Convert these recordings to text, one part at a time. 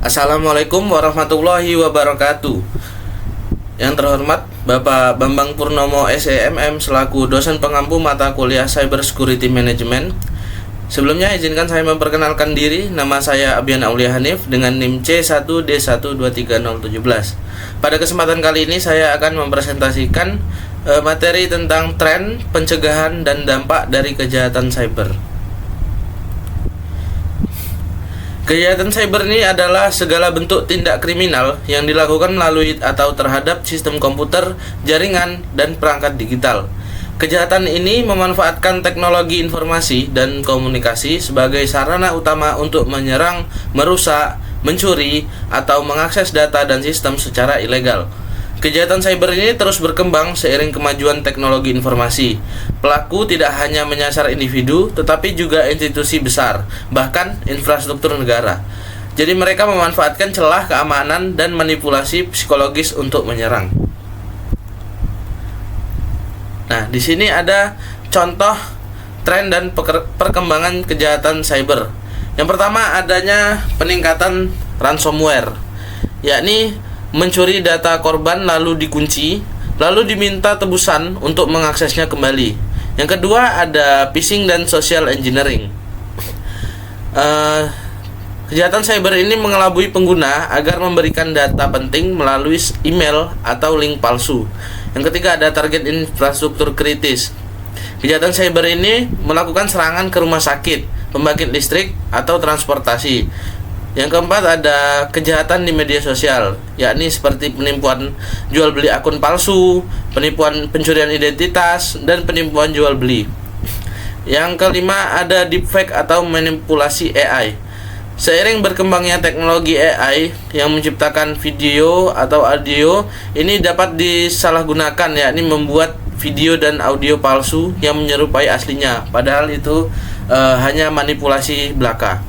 Assalamualaikum warahmatullahi wabarakatuh. Yang terhormat Bapak Bambang Purnomo SEMM selaku dosen pengampu mata kuliah Cyber Security Management. Sebelumnya izinkan saya memperkenalkan diri. Nama saya Abian Aulia Hanif dengan NIM C1D1230017. Pada kesempatan kali ini saya akan mempresentasikan materi tentang tren, pencegahan, dan dampak dari kejahatan cyber. Kejahatan cyber ini adalah segala bentuk tindak kriminal yang dilakukan melalui atau terhadap sistem komputer, jaringan, dan perangkat digital. Kejahatan ini memanfaatkan teknologi informasi dan komunikasi sebagai sarana utama untuk menyerang, merusak, mencuri, atau mengakses data dan sistem secara ilegal. Kejahatan cyber ini terus berkembang seiring kemajuan teknologi informasi. Pelaku tidak hanya menyasar individu, tetapi juga institusi besar, bahkan infrastruktur negara. Jadi mereka memanfaatkan celah keamanan dan manipulasi psikologis untuk menyerang. Nah, di sini ada contoh tren dan perkembangan kejahatan cyber. Yang pertama adanya peningkatan ransomware, yakni mencuri data korban lalu dikunci, lalu diminta tebusan untuk mengaksesnya kembali. Yang kedua ada phishing dan social engineering. Kejahatan cyber ini mengelabui pengguna agar memberikan data penting melalui email atau link palsu. Yang ketiga ada target infrastruktur kritis. Kejahatan cyber ini melakukan serangan ke rumah sakit, pembangkit listrik, atau transportasi. Yang keempat ada kejahatan di media sosial, yakni seperti penipuan jual beli akun palsu, penipuan pencurian identitas, dan penipuan jual beli. Yang kelima ada deepfake atau manipulasi AI. Seiring berkembangnya teknologi AI yang menciptakan video atau audio, ini dapat disalahgunakan, yakni membuat video dan audio palsu yang menyerupai aslinya, padahal itu hanya manipulasi belaka.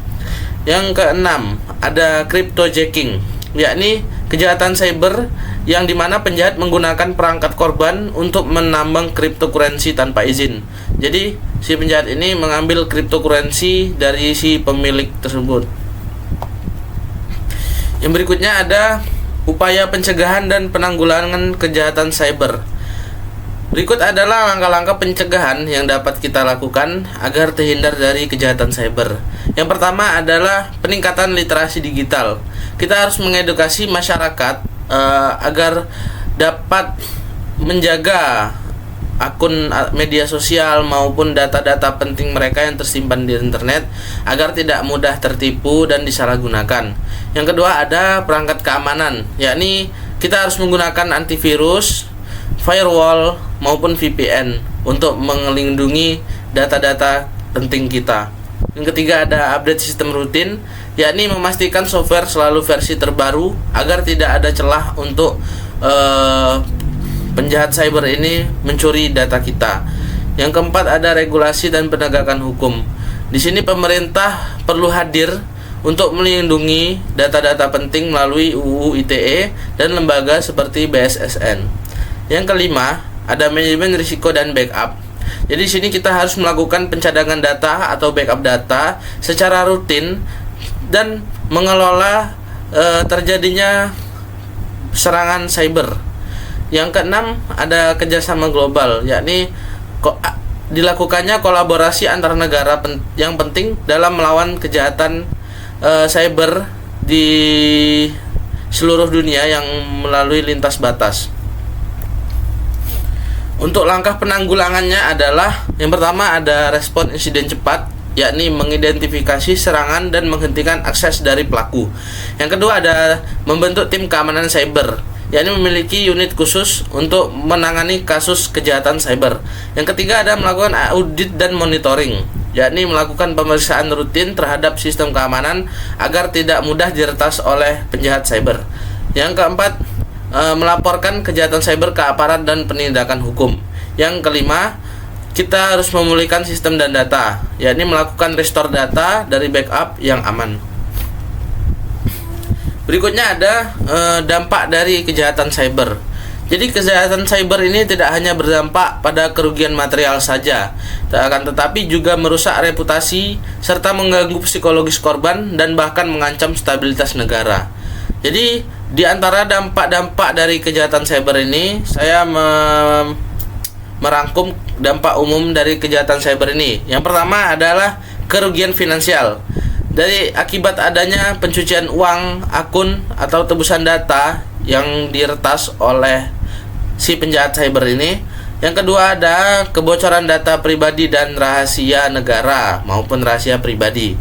Yang keenam, ada cryptojacking, yakni kejahatan cyber yang dimana penjahat menggunakan perangkat korban untuk menambang cryptocurrency tanpa izin. Jadi, si penjahat ini mengambil cryptocurrency dari si pemilik tersebut. Yang berikutnya ada upaya pencegahan dan penanggulangan kejahatan cyber. Berikut adalah langkah-langkah pencegahan yang dapat kita lakukan agar terhindar dari kejahatan cyber. Yang pertama adalah peningkatan literasi digital. Kita harus mengedukasi masyarakat agar dapat menjaga akun media sosial maupun data-data penting mereka yang tersimpan di internet agar tidak mudah tertipu dan disalahgunakan. Yang kedua ada perangkat keamanan, yakni kita harus menggunakan antivirus, firewall maupun VPN untuk melindungi data-data penting kita. Yang ketiga ada update sistem rutin, yakni memastikan software selalu versi terbaru agar tidak ada celah untuk penjahat cyber ini mencuri data kita. Yang keempat ada regulasi dan penegakan hukum. Di sini pemerintah perlu hadir untuk melindungi data-data penting melalui UU ITE dan lembaga seperti BSSN. Yang kelima ada manajemen risiko dan backup. Jadi di sini kita harus melakukan pencadangan data atau backup data secara rutin dan mengelola terjadinya serangan cyber. Yang keenam ada kerjasama global, yakni dilakukannya kolaborasi antar negara yang penting dalam melawan kejahatan cyber di seluruh dunia yang melalui lintas batas. Untuk langkah penanggulangannya adalah yang pertama ada respon insiden cepat, yakni mengidentifikasi serangan dan menghentikan akses dari pelaku. Yang kedua ada membentuk tim keamanan cyber, yakni memiliki unit khusus untuk menangani kasus kejahatan cyber. Yang ketiga ada melakukan audit dan monitoring, yakni melakukan pemeriksaan rutin terhadap sistem keamanan agar tidak mudah diretas oleh penjahat cyber. Yang keempat melaporkan kejahatan cyber ke aparat dan penindakan hukum. Yang kelima, kita harus memulihkan sistem dan data, yakni melakukan restore data dari backup yang aman. Berikutnya ada dampak dari kejahatan cyber. Jadi kejahatan cyber ini tidak hanya berdampak pada kerugian material saja, akan tetapi juga merusak reputasi serta mengganggu psikologis korban dan bahkan mengancam stabilitas negara. Jadi di antara dampak-dampak dari kejahatan cyber ini, saya merangkum dampak umum dari kejahatan cyber ini. Yang pertama adalah kerugian finansial. Dari akibat adanya pencucian uang, akun atau tebusan data yang diretas oleh si penjahat cyber ini. Yang kedua ada kebocoran data pribadi dan rahasia negara maupun rahasia pribadi.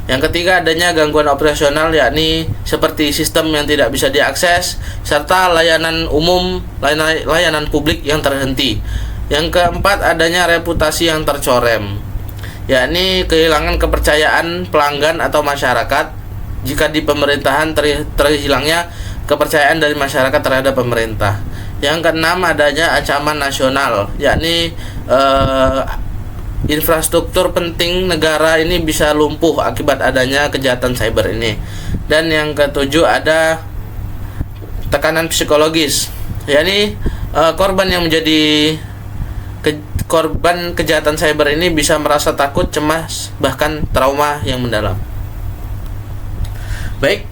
Yang ketiga adanya gangguan operasional, yakni seperti sistem yang tidak bisa diakses serta layanan umum, layanan publik yang terhenti. Yang keempat adanya reputasi yang tercoreng, yakni kehilangan kepercayaan pelanggan atau masyarakat jika di pemerintahan terhilangnya kepercayaan dari masyarakat terhadap pemerintah. Yang keenam adanya ancaman nasional, yakni infrastruktur penting negara ini bisa lumpuh akibat adanya kejahatan cyber ini. Dan yang ketujuh ada tekanan psikologis, yakni korban yang menjadi korban kejahatan cyber ini bisa merasa takut, cemas, bahkan trauma yang mendalam. Baik,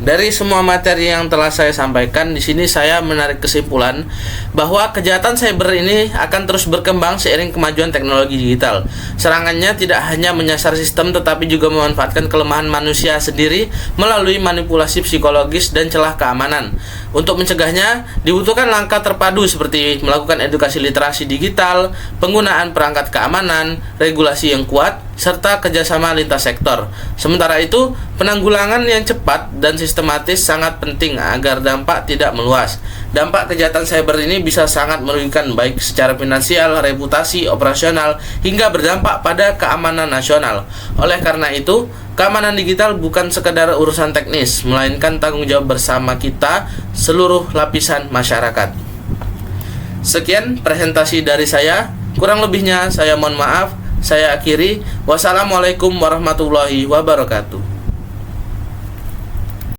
dari semua materi yang telah saya sampaikan di sini, saya menarik kesimpulan bahwa kejahatan cyber ini akan terus berkembang seiring kemajuan teknologi digital. Serangannya tidak hanya menyasar sistem tetapi juga memanfaatkan kelemahan manusia sendiri melalui manipulasi psikologis dan celah keamanan. Untuk mencegahnya dibutuhkan langkah terpadu seperti melakukan edukasi literasi digital, penggunaan perangkat keamanan, regulasi yang kuat, serta kerjasama lintas sektor. Sementara itu, penanggulangan yang cepat dan sistematis sangat penting agar dampak tidak meluas. Dampak kejahatan cyber ini bisa sangat merugikan baik secara finansial, reputasi, operasional, hingga berdampak pada keamanan nasional. Oleh karena itu, keamanan digital bukan sekedar urusan teknis, melainkan tanggung jawab bersama kita, seluruh lapisan masyarakat. Sekian presentasi dari saya, kurang lebihnya saya mohon maaf. Saya akhiri. Wassalamualaikum warahmatullahi wabarakatuh.